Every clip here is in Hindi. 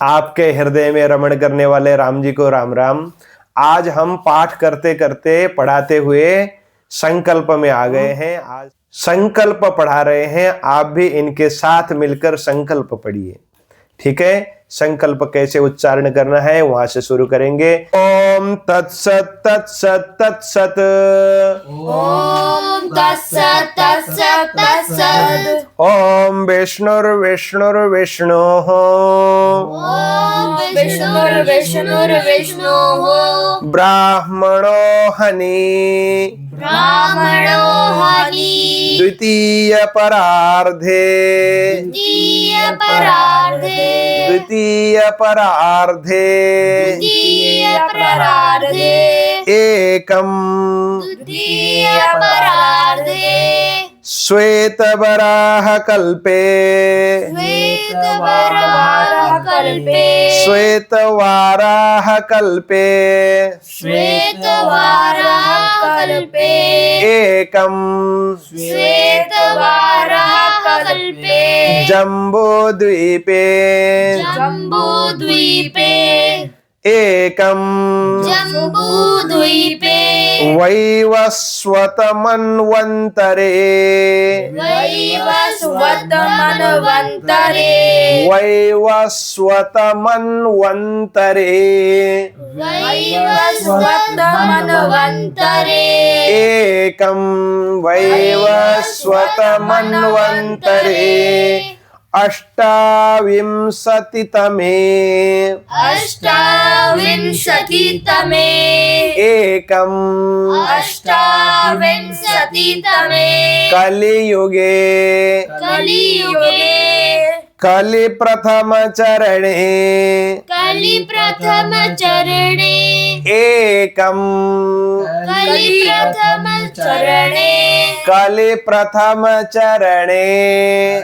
आपके हृदय में रमण करने वाले राम जी को राम राम। आज हम पाठ करते करते पढ़ाते हुए संकल्प में आ गए हैं। आज संकल्प पढ़ा रहे हैं, आप भी इनके साथ मिलकर संकल्प पढ़िए। ठीक है, संकल्प कैसे उच्चारण करना है वहां से शुरू करेंगे। ओम तत्सत तत्सत तत्सत। ओम तत्सत तत्सत तत्सत। ओम विष्णुर्विष्णुर्विष्णु। ओम विष्णुर्विष्णुर्विष्णु। ब्राह्मणो हनि। ब्राह्मणो हनि। द्वितीय परार्धे। द्वितीय परार्धे। द्वितीय परार्धे। द्वितीय परार्धे। एकम। द्वितीय परार्धे। श्वेतवराह कल्पे। श्वेतवराह कल्पे। श्वेतवाराह कल्पे। श्वेतवाराह कल्पे। एकम। श्वेतवाराह कल्पे। जम्बूद्वीपे। जम्बूद्वीपे। एकम। जम्बूद्वीपे। वैवस्वतमन्वन्तरे। वैवस्वतमन्वन्तरे। वैवस्वतमन्वन्तरे। वैवस्वतमन्वन्तरे। एकम वैवस्वतमन्वन्तरे। अष्टाविंशतितमे। अष्टाविंशतितमे। एकम। अष्टाविंशतितमे। कलियुगे। कलियुगे। कलि प्रथम चरणे। कलि प्रथम चरणे। एकम। कलि प्रथम चरणे। कलि प्रथम चरणे।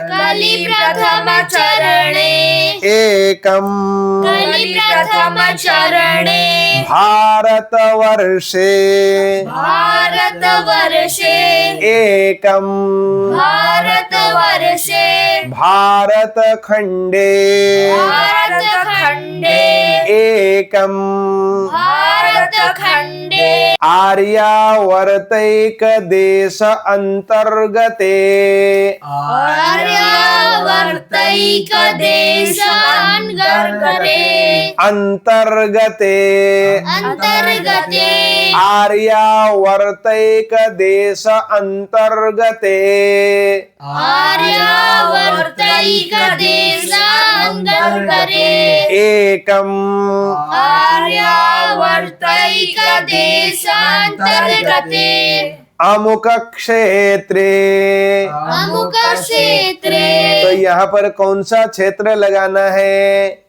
कलि प्रथम चरणे। एकम। कलि प्रथम चरणे। भारतवर्षे। भारतवर्षे। एकम। भारतवर्षे। भारतखंडे। भारतखंडे। एकम। भारतखंडे। आर्यावर्तैक देश अंतर्गते। आर्यावर्तैक देशान्तर्गते। अंतर्गते। अंतर्गते। आर्यावर्तैक देश अंतर्गते। आर्यावर्तैक देशान्तर्गते। एकम। आर्यावर्तैक देशान्तर्गते। अमुक क्षेत्रे। अमुक क्षेत्रे। तो यहाँ पर कौन सा क्षेत्र लगाना है?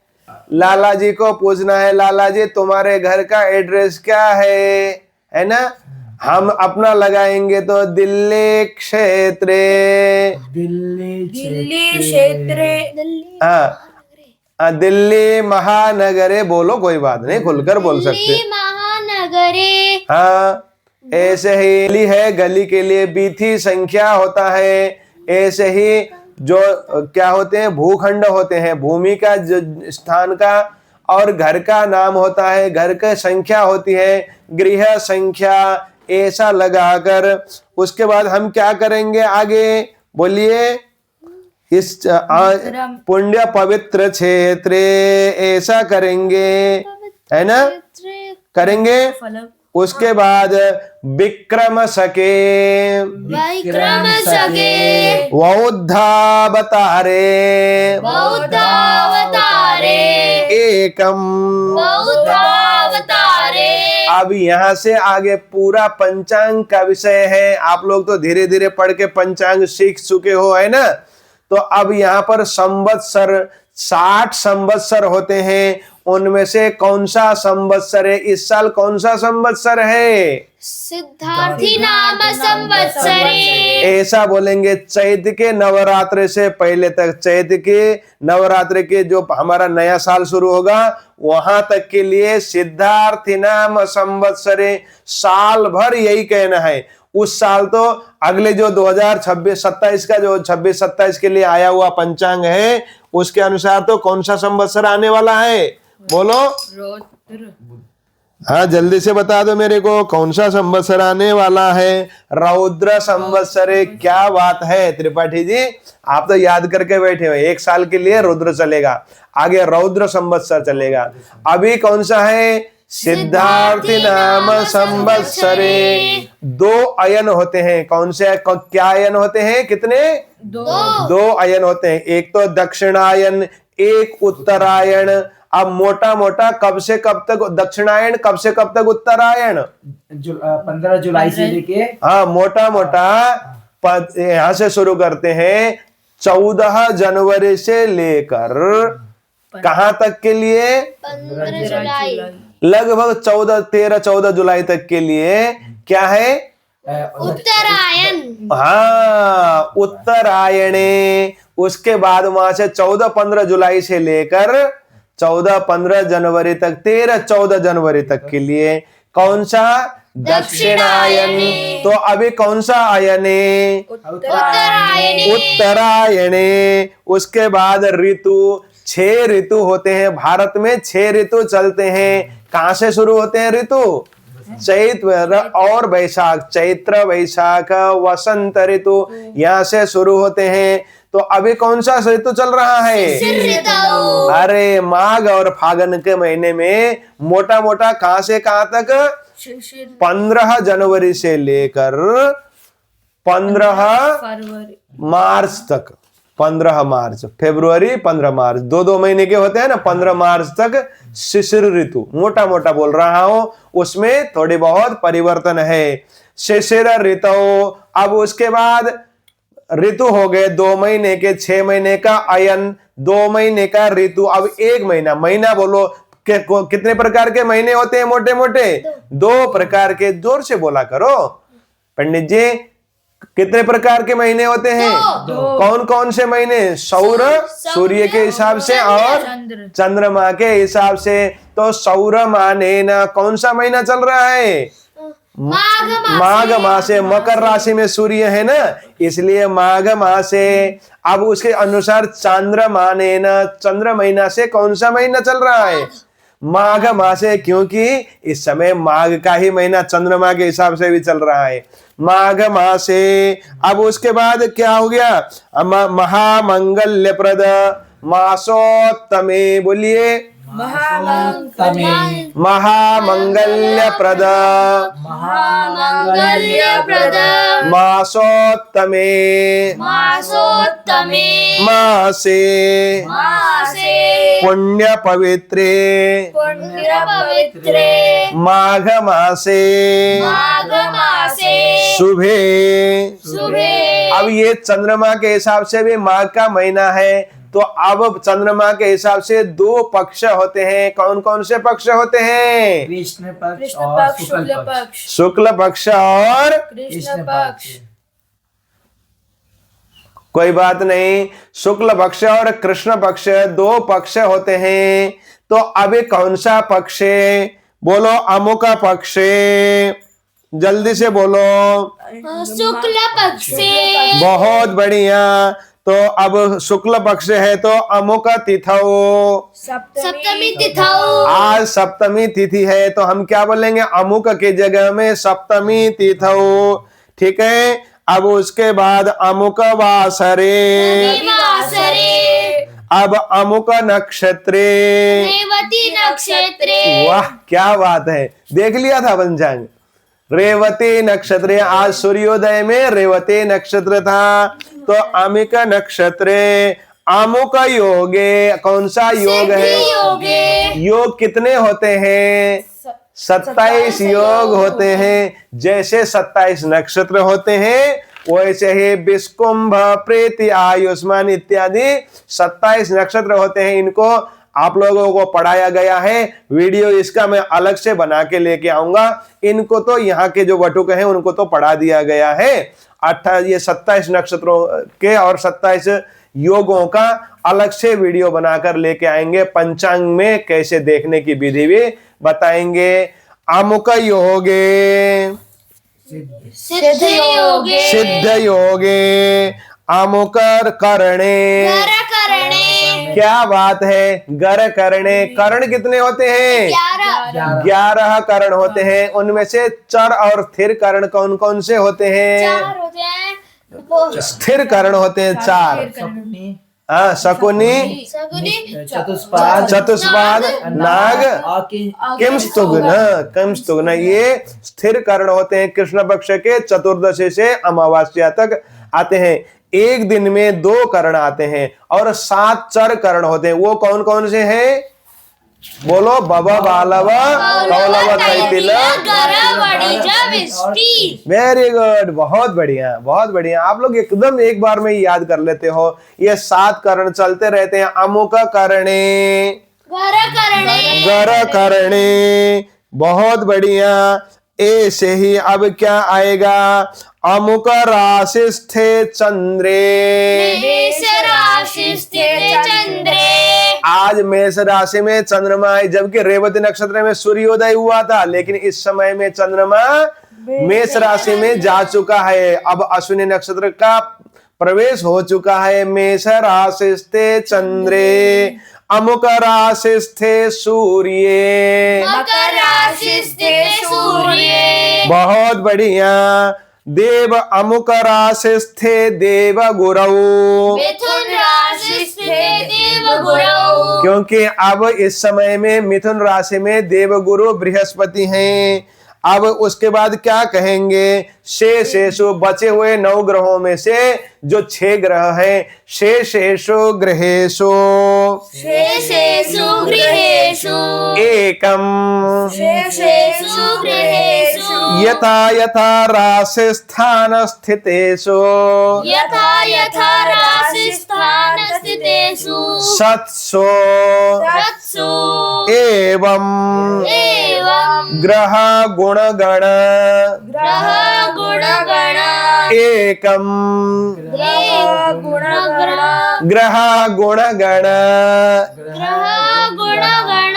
लाला जी को पूछना है, लाला जी तुम्हारे घर का एड्रेस क्या है ना? हम अपना लगाएंगे तो दिल्ली क्षेत्रे। दिल्ली क्षेत्रे। हाँ, दिल्ली महानगरे बोलो, कोई बात नहीं, खुलकर बोल सकते। दिल्ली महानगरे। हाँ, ऐसे ही गली है, गली के लिए बीथी संख्या होता है। ऐसे ही जो क्या होते हैं, भूखंड होते हैं, भूमि का जो स्थान का, और घर का नाम होता है, घर की संख्या होती है, गृह संख्या। ऐसा लगाकर उसके बाद हम क्या करेंगे आगे, बोलिए। इस पुण्य पवित्र क्षेत्रे ऐसा करेंगे, है ना? करेंगे। उसके बाद विक्रम सके। विक्रम सके। बौद्धावतारे। बौद्धावतारे। एकम। बौद्धावतारे। अब यहाँ से आगे पूरा पंचांग का विषय है। आप लोग तो धीरे धीरे पढ़ के पंचांग सीख चुके हो, है ना? तो अब यहाँ पर संवत्सर 60 संवत्सर होते हैं। उनमें से कौन सा संवत्सर है? इस साल कौन सा संवत्सर है? सिद्धार्थी नाम संवत्सरे। ऐसा बोलेंगे। चैत्र के नवरात्र से पहले तक, चैत्र के नवरात्र के जो हमारा नया साल शुरू होगा वहां तक के लिए सिद्धार्थी नाम संवत्सरे, साल भर यही कहना है। उस साल तो अगले जो 2026-27 का जो 26-27 के लिए आया हुआ पंचांग है उसके अनुसार तो कौन सा संवत्सर आने वाला है? बोलो। हाँ, जल्दी से बता दो मेरे को, कौन सा संवत्सर आने वाला है? रौद्र संवत्सरे। क्या बात है त्रिपाठी जी, आप तो याद करके बैठे हो। 1 साल के लिए रुद्र चलेगा, आगे रौद्र संवत्सर चलेगा। अभी कौन सा है? सिद्धार्थी नाम संवत्सरे। 2 अयन होते हैं। कौन से, क्या अयन होते हैं? कितने? 2 अयन होते हैं। एक तो दक्षिणायन, एक उत्तरायण। अब मोटा मोटा कब से कब तक दक्षिणायन, कब से कब तक उत्तरायण? 15 जुलाई से लेके, हाँ, मोटा मोटा यहां से शुरू करते हैं 14 जनवरी से लेकर कहां तक के लिए? 15 जुलाई। लगभग 13-14 जुलाई तक के लिए क्या है? उत्तरायण। हाँ, उत्तरायणे। उसके बाद वहां से 14-15 जुलाई से लेकर 14-15 जनवरी तक, 13-14 जनवरी तक के लिए कौन सा? दक्षिणायन। तो अभी कौन सा आयन है? उत्तरायणे। उसके बाद ऋतु, 6 ऋतु होते हैं भारत में। 6 ऋतु चलते हैं। कहां से शुरू होते हैं ऋतु? चैत्र और वैशाख। चैत्र, वैशाख, वसंत ऋतु यहाँ से शुरू होते हैं। तो अभी कौन सा ऋतु चल रहा है? अरे, माघ और फागुन के महीने में मोटा मोटा कहां से कहां तक? 15 जनवरी से लेकर 15 मार्च तक। 15 मार्च, फरवरी, 15 मार्च, 2 महीने के होते हैं ना। 15 मार्च तक शिशिर ऋतु, मोटा मोटा बोल रहा हूं, उसमें थोड़ी बहुत परिवर्तन है। शिशिर ऋतु। अब उसके बाद ऋतु हो गए 2 महीने के, 6 महीने का अयन, 2 महीने का ऋतु। अब 1 महीना। महीना बोलो कितने प्रकार के महीने होते हैं? मोटे मोटे 2 प्रकार के। जोर से बोला करो पंडित जी। कितने प्रकार के महीने होते हैं? कौन कौन से महीने? सौर, सूर्य के हिसाब से, और चंद्रमा के हिसाब से। तो सौर माने ना कौन सा महीना चल रहा है? माघ मास से। मकर राशि में सूर्य है ना, इसलिए माघ मास से। अब उसके अनुसार चंद्रमा ने ना, चंद्र महीना से कौन सा महीना चल रहा है? माघ मास से, क्योंकि इस समय माघ का ही महीना चंद्रमा के हिसाब से भी चल रहा है। माघ मास से। अब उसके बाद क्या हो गया? महामंगल्यप्रद मासोत्तमे। बोलिए। महामंगल्यप्रद। मासोत्तमे। मासे। पुण्य पवित्रे। माघ मासे। शुभे। अब ये चंद्रमा के हिसाब से भी माघ का महीना है। तो अब चंद्रमा के हिसाब से 2 पक्ष होते हैं। कौन कौन से पक्ष होते हैं? कृष्ण पक्ष और शुक्ल पक्ष। शुक्ल पक्ष और कृष्ण पक्ष। कोई बात नहीं, शुक्ल पक्ष और कृष्ण पक्ष 2 पक्ष होते हैं। तो अभी कौन सा पक्ष? बोलो। अमुक पक्ष। जल्दी से बोलो। शुक्ल पक्ष। बहुत बढ़िया। तो अब शुक्ल पक्ष है तो अमुक तिथौ। सप्तमी तिथौ। आज सप्तमी तिथि है तो हम क्या बोलेंगे? अमुक के जगह में सप्तमी तिथौ। ठीक है। अब उसके बाद अमुक वासरे। अब अमुक नक्षत्रे। रेवती नक्षत्रे। वाह, क्या बात है, देख लिया था पंचांग। रेवती नक्षत्र। आज सूर्योदय में रेवती नक्षत्र था। तो अमिक नक्षत्रे अमुक योगे। कौन सा योग है? योग कितने होते हैं? 27 योग होते हैं। जैसे 27 नक्षत्र होते हैं वैसे ही विष्कुंभ, प्रीति, आयुष्मान इत्यादि 27 नक्षत्र होते हैं। इनको आप लोगों को पढ़ाया गया है। वीडियो इसका मैं अलग से बना के लेके आऊंगा। इनको तो यहाँ के जो वटुक हैं उनको तो पढ़ा दिया गया है। 28 ये 27 नक्षत्रों के और 27 योगों का अलग से वीडियो बनाकर लेके आएंगे। पंचांग में कैसे देखने की विधि भी बताएंगे। अमुक योगे। सिद्ध योगे सिद्ध योगे अमुक करणे। गर करणे क्या बात है, गर करणे। कर्ण कितने होते हैं? 11 11 कर्ण होते हैं। उनमें से चर और स्थिर कर्ण कौन कौन से होते हैं? 4 होते हैं। वो स्थिर कर्ण होते हैं 4। शकुनी, हाँ, शकुनी, शकुनी चतुष्पाद, चतुष्पाद, नाग, किमस्तुग्न। ये स्थिर कर्ण होते हैं। कृष्ण पक्ष के चतुर्दशी से अमावस्या तक आते हैं। एक दिन में 2 कर्ण आते हैं और 7 चर कर्ण होते हैं। वो कौन कौन से हैं? बोलो। बबा, बालव, कौलव, कैपिल। वेरी गुड, बहुत बढ़िया, बहुत बढ़िया। आप लोग एकदम एक बार में याद कर लेते हो। ये 7 कर्ण चलते रहते हैं। अमुक करणे, गर करणे गर करणे। बहुत बढ़िया। ऐसे ही अब क्या आएगा? अमुक राशि स्थे चंद्रे। मेष राशि स्थित चंद्रे। आज मेष राशि में चंद्रमा है, जबकि रेवती नक्षत्र में सूर्योदय हुआ था, लेकिन इस समय में चंद्रमा मेष राशि में जा चुका है। अब अश्विनी नक्षत्र का प्रवेश हो चुका है। मेष राशि स्थे चंद्रे अमुक राशि स्थे सूर्य। मकर राशि स्थित सूर्य। बहुत बढ़िया। देव अमुक राशि स्थे देव गुरु। मिथुन राशि स्थित देव गुरु। क्योंकि अब इस समय में मिथुन राशि में देवगुरु बृहस्पति हैं। अब उसके बाद क्या कहेंगे? शेषेषु, बचे हुए 9 ग्रहों में से जो 6 ग्रह हैं, शेषेषु ग्रहेषु शेषेषु गृहेषु एकम शेषेषु गृहेषु यथा यथा राशि स्थान स्थितेषु यथा यथा राशि स्थान स्थितेषु सत्सु तत्सु एवं एवं ग्रह गुणगण ग्रह गुणगण एकम गुणगण ग्रह गुणगण ग्रह गुणगण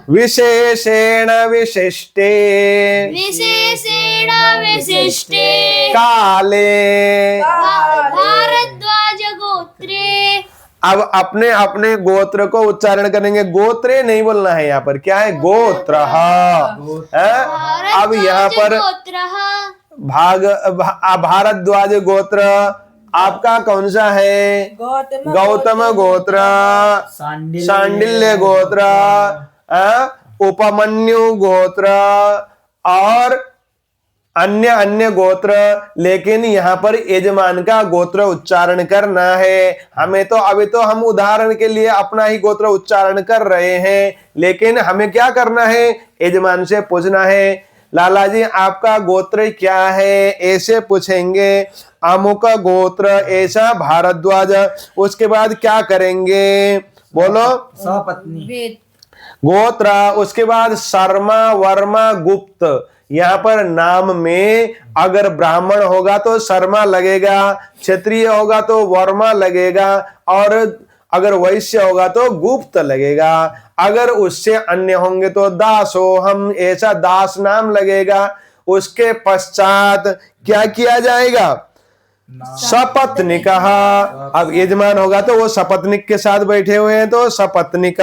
विशेषेण विशिष्टे विशेषेण विशिष्टे काले। भारद्वाज गोत्रे। अब अपने अपने गोत्र को उच्चारण करेंगे। गोत्रे नहीं बोलना है, यहाँ पर क्या है? गोत्र। अब यहाँ पर भारद्वाज गोत्र आपका कौन सा है? गौतम गोत्र, सांडिल्य गोत्र, उपमन्यु गोत्र और अन्य अन्य गोत्र। लेकिन यहाँ पर यजमान का गोत्र उच्चारण करना है हमें। तो अभी तो हम उदाहरण के लिए अपना ही गोत्र उच्चारण कर रहे हैं, लेकिन हमें क्या करना है? यजमान से पूछना है, लाला जी आपका गोत्र क्या है? ऐसे पूछेंगे। अमुक गोत्र ऐसा भारद्वाज। उसके बाद क्या करेंगे? बोलो। सपत्नी गोत्र। उसके बाद शर्मा, वर्मा, गुप्त। यहाँ पर नाम में अगर ब्राह्मण होगा तो शर्मा लगेगा, क्षत्रिय होगा तो वर्मा लगेगा, और अगर वैश्य होगा तो गुप्त लगेगा। अगर उससे अन्य होंगे तो दासोहम, ऐसा दास नाम लगेगा। उसके पश्चात क्या किया जाएगा? सपत्निक। अब यजमान होगा तो वो सपत्निक के साथ बैठे हुए हैं तो सपत्निक।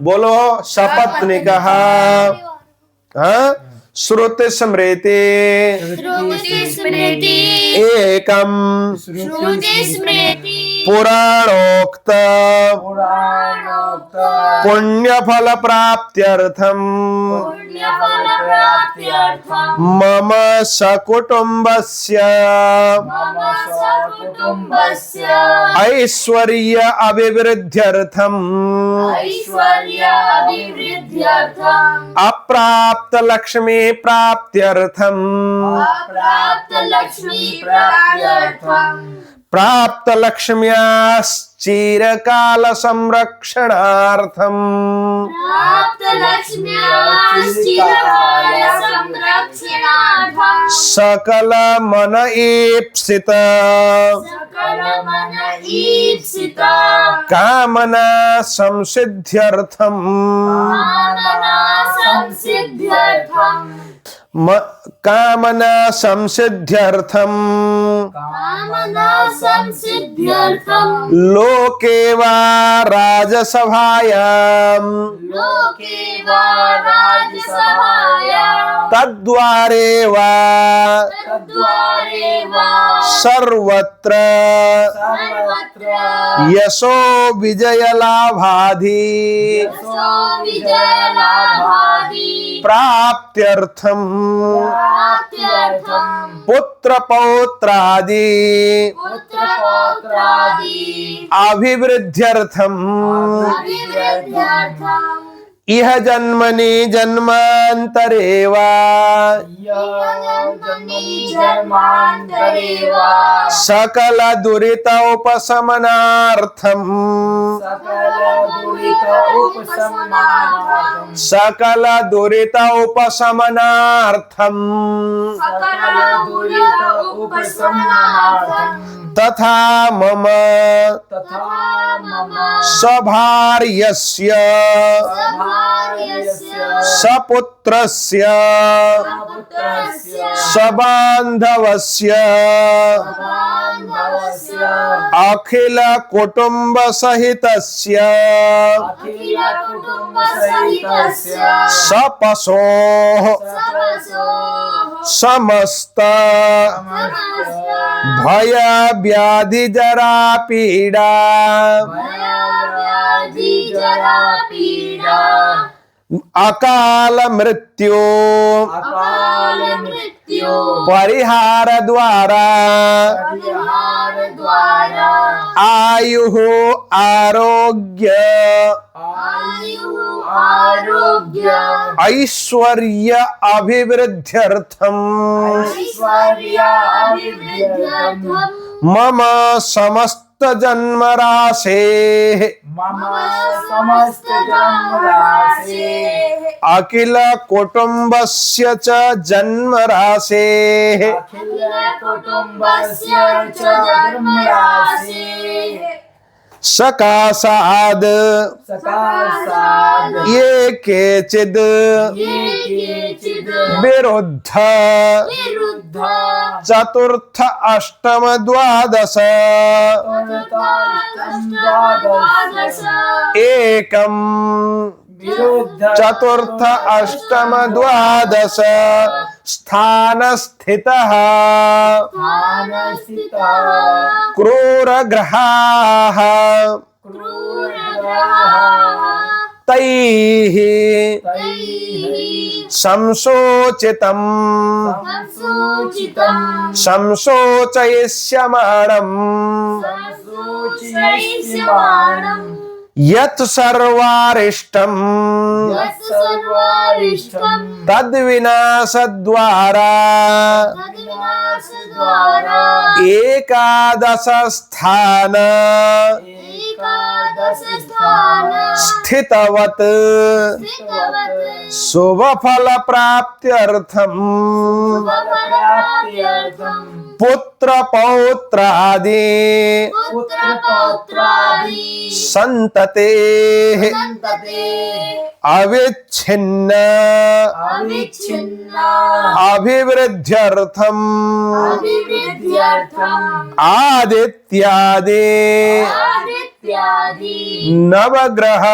बोलो सपत्निक। हाँ, श्रुति स्मृति एकम पुराणोक्त पुण्यफल प्राप्त्यर्थम मम सकुटुम्बस्य ऐश्वर्य अभिवृद्ध्यर्थम अप्राप्त लक्ष्मी प्राप्त्यर्थम प्राप्त लक्ष्म्याश्चिरकाल संरक्षणार्थम सकल मन ईप्सित कामना संसिद्ध्यर्थम कामना संसिद्ध्यर्थम कामना संसिद्ध्यर्थम लोके वा राजसभायाम लोके वा राजसभायां तद्वारे वा तद्वारे वा सर्वत्र सर्वत्र यशो विजयलाभाधि यशो विजयलाभादि प्राप्त्यर्थम प्राप्त्यर्थं पुत्र पौत्रादि पुत्रपौत्रादि अभिवृद्ध्यर्थम अभिवृद्ध्यर्थं इह जन्मनि जन्मांतरे वा जन्मनि जन्मान्तरे वा सकल दुरित उपशमनार्थम उपशमनार्थं सकल दुरित उपशमनार्थम सकलदुरित उपशमनार्थं तथा मम तथा मम स्वभार्यस्य सभार्यस्य सपुत्रस्य पुत्रस्य सबान्धवस्य बान्धवस्य अखिल कुटुंब सहितस्य अखिलकुटुम्बसहितस्य सपशोः सर्वसोः समस्त समस्त भय व्याधि जरा पीड़ा भयव्याधि जरा पीडा अकाल मृत्यु अकाल मृत्यु परिहार द्वारा परिहार द्वारा आयु आरोग्य आयु आरोग्य ऐश्वर्य अभिवृद्ध्यर्थम ऐश्वर्य अभिवृद्ध्यर्थं मम समस्त जन्म राशे मम समस्त जन्मराशे अखिल कुटुंबस्य च जन्म राशे अखिलकुटुम्बस्य च जन्मराशे सकाशाद सकाशाद ये केचिद ये केचिद् विरुद्ध विरुद्ध चतुर्थ अष्टम द्वादश द्वादश एकम विरुद्ध चतुर्थ अष्टम द्वादश स्थान स्थितः मानसिता क्रूर ग्रहाः क्रूरग्रहाः तैः तैः संशोचितम् संसूचितं संशोचयिष्यमाणम् संसूचयिष्यमाणं यत् सर्वारिष्टम् यत् सर्वारिष्टं तद्विनाशद्वारा तद्विनाशद्वारा एकादश स्थान एकादश स्थान स्थितवत् स्थितवत् शुभ फल प्राप्त्यर्थम् शुभफलप्राप्त्यर्थं पुत्र पौत्रादि पुत्रपौत्रादि संततेः सन्तते अविच्छिन्न अविच्छिन्ना अभिवृद्ध्यर्थम् अभिवृद्ध्यर्थं आदित्यादि आदित्यादि नवग्रह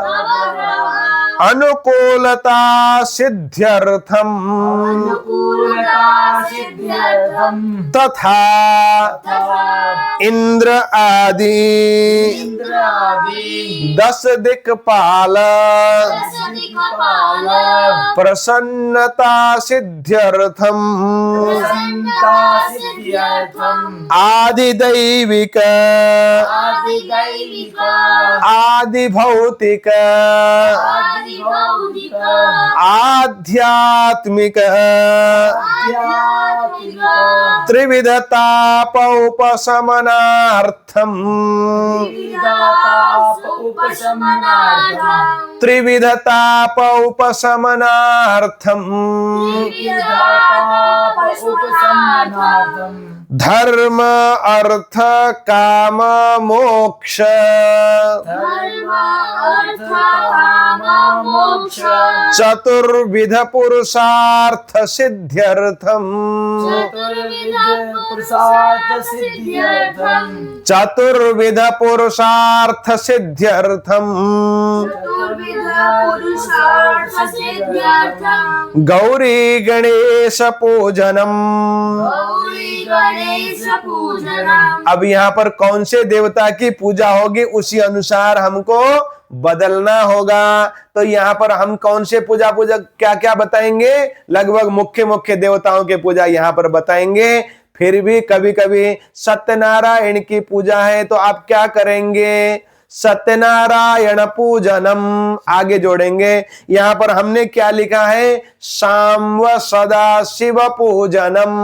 नवग्रह अनुकूलता सिद्ध्यर्थम् अनुकूलता सिद्ध्यर्थं तथा तथा इंद्र आदि इंद्रादि 10 दिक्पाल दशदिक्पाल प्रसन्नता सिद्ध्यर्थम् प्रसन्नता सिद्ध्यर्थं आदिदैविक आदिदैविक आदिभौतिक आदिभौतिक आध्यात्मिक आध्यात्मिक त्रिविधताप उपशमनार्थम् विदाताप उपशमनार्थं त्रिविधताप उपशमनार्थम् विदाताप उपशमनार्थं धर्म अर्थ काम मोक्ष धर्म अर्थ काम मोक्ष चतुर्विध पुरुषार्थ सिद्ध्यर्थम चतुर्विध पुरुषार्थ सिद्ध्यर्थम चतुर्विध पुरुषार्थ सिद्ध्यर्थम चतुर्विध पुरुषार्थ सिद्ध्यर्थम गौरी गणेश पूजनम। गौरी गणेश पूजनम। अब यहाँ पर कौन से देवता की पूजा होगी उसी अनुसार हमको बदलना होगा। तो यहाँ पर हम कौन से पूजा क्या क्या बताएंगे, लगभग मुख्य मुख्य देवताओं के पूजा यहाँ पर बताएंगे। फिर भी कभी कभी सत्यनारायण की पूजा है तो आप क्या करेंगे, सत्यनारायण पूजनम आगे जोड़ेंगे। यहाँ पर हमने क्या लिखा है, सांव सदा शिव पूजनम,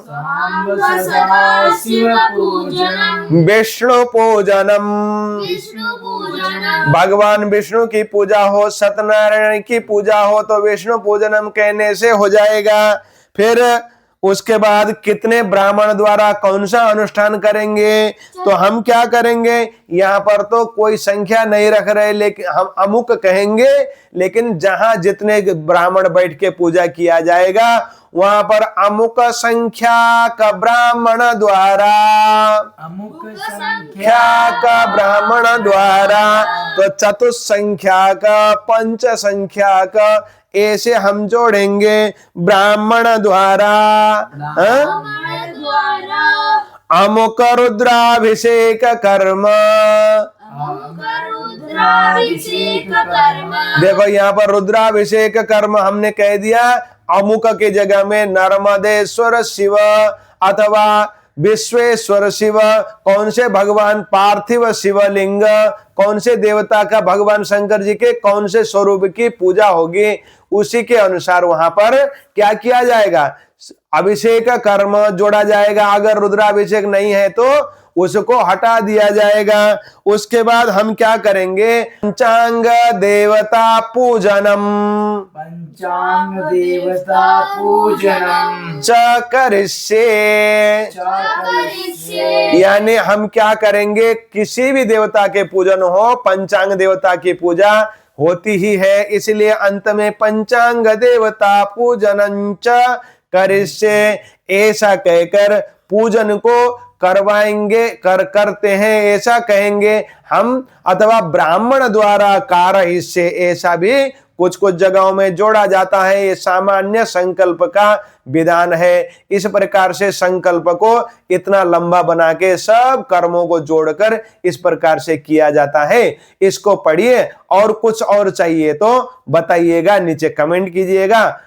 सांब सदा शिव पूजनम, विष्णु पूजनम। विष्णु पूजनम। भगवान विष्णु की पूजा हो, सत्यनारायण की पूजा हो तो विष्णु पूजनम कहने से हो जाएगा। फिर उसके बाद कितने ब्राह्मण द्वारा कौन सा अनुष्ठान करेंगे, तो हम क्या करेंगे, यहाँ पर तो कोई संख्या नहीं रख रहे, लेकिन हम अमुक कहेंगे। लेकिन जहां जितने ब्राह्मण बैठ के पूजा किया जाएगा वहां पर अमुक संख्या का ब्राह्मण द्वारा, अमुक संख्या का ब्राह्मण द्वारा, तो चतुसंख्या का पंच संख्या का ऐसे हम जोड़ेंगे ब्राह्मण द्वारा। ब्राह्मण द्वारा अमुक रुद्राभिषेक कर्म। अमुक रुद्राभिषेक कर्म। देखो यहाँ पर रुद्राभिषेक कर्म हमने कह दिया, अमुक की जगह में नर्मदेश्वर शिव अथवा विश्वेश्वर शिव, कौन से भगवान पार्थिव शिवलिंग, कौन से देवता का भगवान शंकर जी के कौन से स्वरूप की पूजा होगी, उसी के अनुसार वहां पर क्या किया जाएगा, अभिषेक कर्म जोड़ा जाएगा। अगर रुद्राभिषेक नहीं है तो उसको हटा दिया जाएगा। उसके बाद हम क्या करेंगे, पंचांग देवता पूजनम, पंचांग देवता पूजनम च करिष्ये। करिष्ये। यानी हम क्या करेंगे, किसी भी देवता के पूजन हो, पंचांग देवता की पूजा होती ही है, इसलिए अंत में पंचांग देवता पूजनं च करिष्ये ऐसा कहकर पूजन को करवाएंगे, करते हैं ऐसा कहेंगे हम, अथवा ब्राह्मण द्वारा कारयिष्ये ऐसा भी कुछ कुछ जगहों में जोड़ा जाता है। ये सामान्य संकल्प का विधान है। इस प्रकार से संकल्प को इतना लंबा बना के सब कर्मों को जोड़कर इस प्रकार से किया जाता है। इसको पढ़िए और कुछ और चाहिए तो बताइएगा, नीचे कमेंट कीजिएगा।